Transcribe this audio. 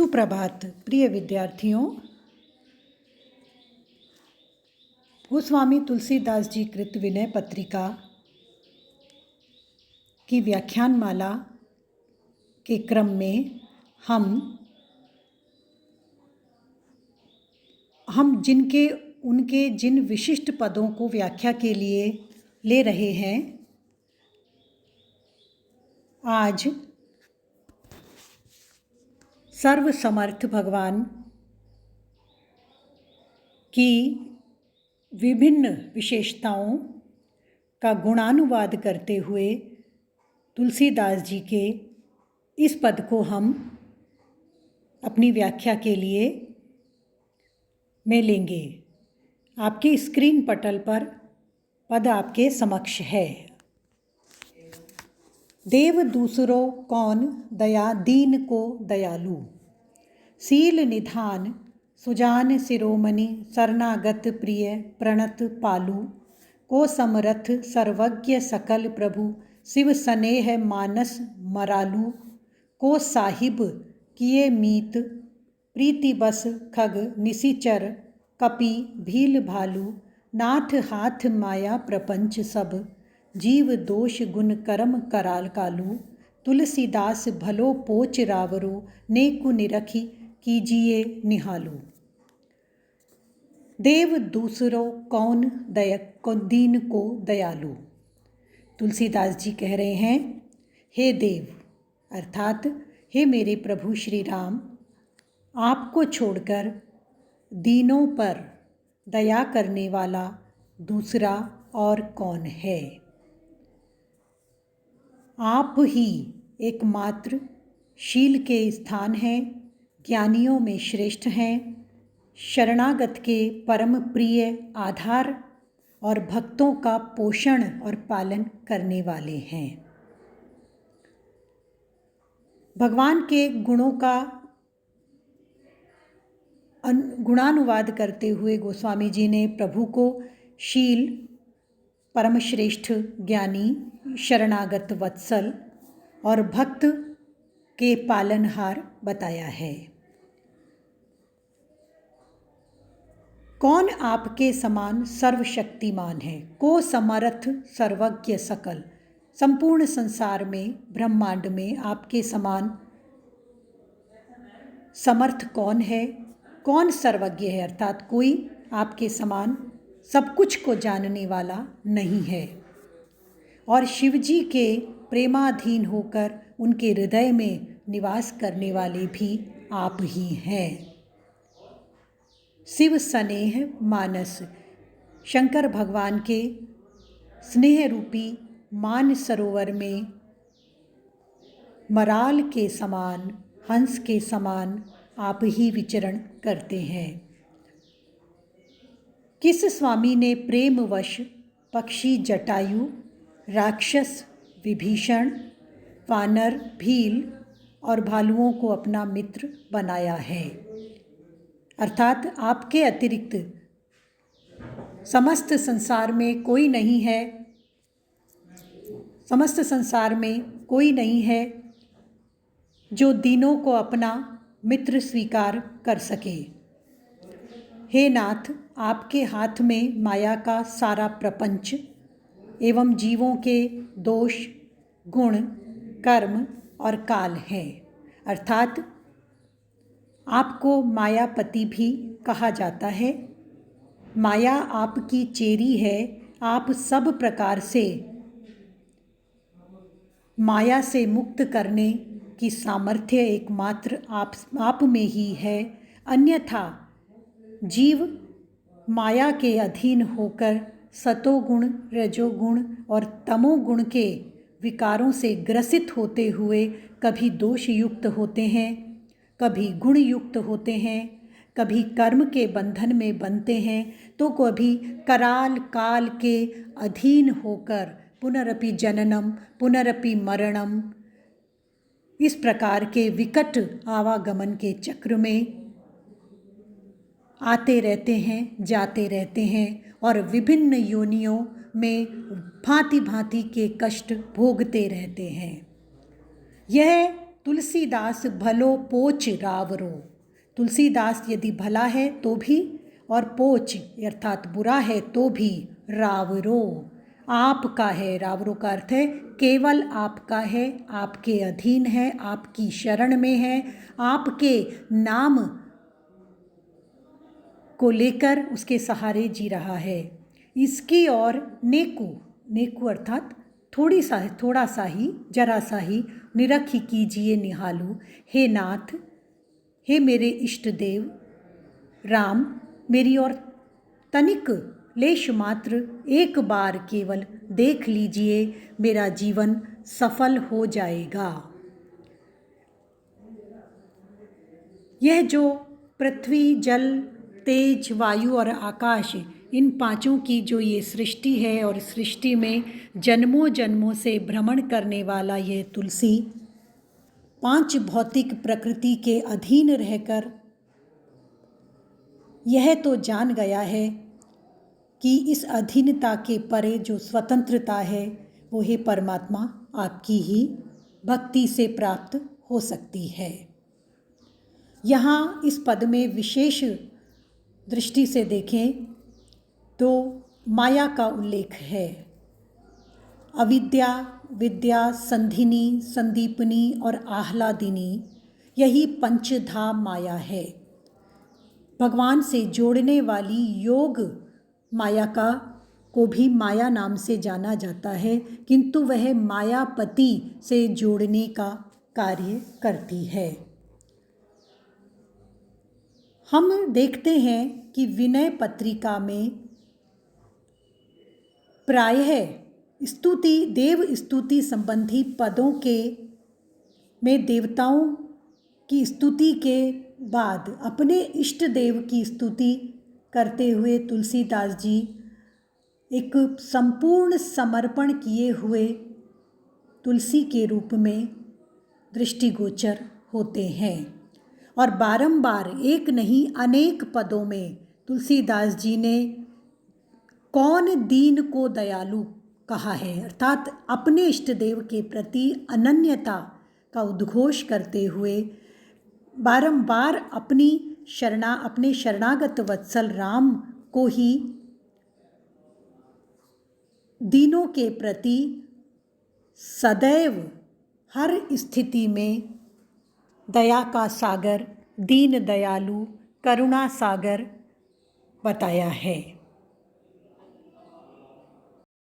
सुप्रभात प्रिय विद्यार्थियों। गोस्वामी तुलसीदास जी कृत विनय पत्रिका की व्याख्यान माला के क्रम में हम उनके जिन विशिष्ट पदों को व्याख्या के लिए ले रहे हैं, आज सर्वसमर्थ भगवान की विभिन्न विशेषताओं का गुणानुवाद करते हुए तुलसीदास जी के इस पद को हम अपनी व्याख्या के लिए में लेंगे। आपके स्क्रीन पटल पर पद आपके समक्ष है। देव दूसरों कौन दया दीन को दयालु, सील निधान सुजान शिरोमणि शरणागत प्रिय प्रणत पालू, को समरथ सर्वज्ञ सकल प्रभु शिव स्नेह मानस मरालू, को साहिब किए मीत प्रीति बस खग निशिचर कपि भील भालू, नाथ हाथ माया प्रपंच सब जीव दोष गुण कर्म कराल कालू, तुलसीदास भलो पोच रावरो नेकु निरखी कीजिए निहालू। देव दूसरों कौन दीन को दयालु। तुलसीदास जी कह रहे हैं, हे देव अर्थात हे मेरे प्रभु श्री राम, आपको छोड़कर दीनों पर दया करने वाला दूसरा और कौन है। आप ही एकमात्र शील के स्थान हैं, ज्ञानियों में श्रेष्ठ हैं, शरणागत के परम प्रिय आधार और भक्तों का पोषण और पालन करने वाले हैं। भगवान के गुणों का गुणानुवाद करते हुए गोस्वामी जी ने प्रभु को शील, परम श्रेष्ठ ज्ञानी, शरणागत वत्सल और भक्त के पालनहार बताया है। कौन आपके समान सर्वशक्तिमान है, को समर्थ सर्वज्ञ सकल, संपूर्ण संसार में ब्रह्मांड में आपके समान समर्थ कौन है, कौन सर्वज्ञ है अर्थात कोई आपके समान सब कुछ को जानने वाला नहीं है। और शिवजी के प्रेमाधीन होकर उनके हृदय में निवास करने वाले भी आप ही हैं। शिव स्नेह मानस, शंकर भगवान के स्नेह रूपी मान सरोवर में मराल के समान, हंस के समान आप ही विचरण करते हैं। किस स्वामी ने प्रेमवश पक्षी जटायु, राक्षस विभीषण, वानर भील और भालुओं को अपना मित्र बनाया है। अर्थात आपके अतिरिक्त समस्त संसार में कोई नहीं है, समस्त संसार में कोई नहीं है जो दीनों को अपना मित्र स्वीकार कर सके। हे नाथ, आपके हाथ में माया का सारा प्रपंच एवं जीवों के दोष, गुण, कर्म और काल है। अर्थात आपको मायापति भी कहा जाता है। माया आपकी चेरी है। आप सब प्रकार से माया से मुक्त करने की सामर्थ्य एकमात्र आप में ही है। अन्यथा जीव माया के अधीन होकर सतोगुण, रजोगुण और तमोगुण के विकारों से ग्रसित होते हुए कभी दोष युक्त होते हैं, कभी गुण युक्त होते हैं, कभी कर्म के बंधन में बनते हैं, तो कभी कराल काल के अधीन होकर पुनरपि जननम पुनरपि मरणम, इस प्रकार के विकट आवागमन के चक्र में आते रहते हैं, जाते रहते हैं और विभिन्न योनियों में भांति भांति के कष्ट भोगते रहते हैं। यह तुलसीदास भलो पोच रावरो। तुलसीदास यदि भला है तो भी, और पोच अर्थात बुरा है तो भी, रावरो आपका है। रावरो का अर्थ है केवल आपका है, आपके अधीन है, आपकी शरण में है, आपके नाम को लेकर उसके सहारे जी रहा है। इसकी और नेकु, नेकु अर्थात थोड़ा सा ही, जरा सा ही, निरखी कीजिए निहालू। हे नाथ, हे मेरे इष्ट देव राम, मेरी और तनिक लेश मात्र एक बार केवल देख लीजिए, मेरा जीवन सफल हो जाएगा। यह जो पृथ्वी, जल, तेज, वायु और आकाश, इन पांचों की जो ये सृष्टि है, और सृष्टि में जन्मों जन्मों से भ्रमण करने वाला ये तुलसी, पांच भौतिक प्रकृति के अधीन रहकर यह तो जान गया है कि इस अधीनता के परे जो स्वतंत्रता है वो हे परमात्मा आपकी ही भक्ति से प्राप्त हो सकती है। यहाँ इस पद में विशेष दृष्टि से देखें तो माया का उल्लेख है। अविद्या, विद्या, संधिनी, संदीपनी और आह्लादिनी, यही पंचधा माया है। भगवान से जोड़ने वाली योग माया को भी माया नाम से जाना जाता है, किंतु वह मायापति से जोड़ने का कार्य करती है। हम देखते हैं कि विनय पत्रिका में प्रायः स्तुति, देव स्तुति संबंधी पदों के में देवताओं की स्तुति के बाद अपने इष्ट देव की स्तुति करते हुए तुलसीदास जी एक संपूर्ण समर्पण किए हुए तुलसी के रूप में दृष्टिगोचर होते हैं। और बारंबार, एक नहीं अनेक पदों में तुलसीदास जी ने कौन दीन को दयालु कहा है, अर्थात अपने इष्ट देव के प्रति अनन्यता का उद्घोष करते हुए बारंबार अपने शरणागत वत्सल राम को ही दीनों के प्रति सदैव हर स्थिति में दया का सागर, दीन दयालु, करुणा सागर बताया है।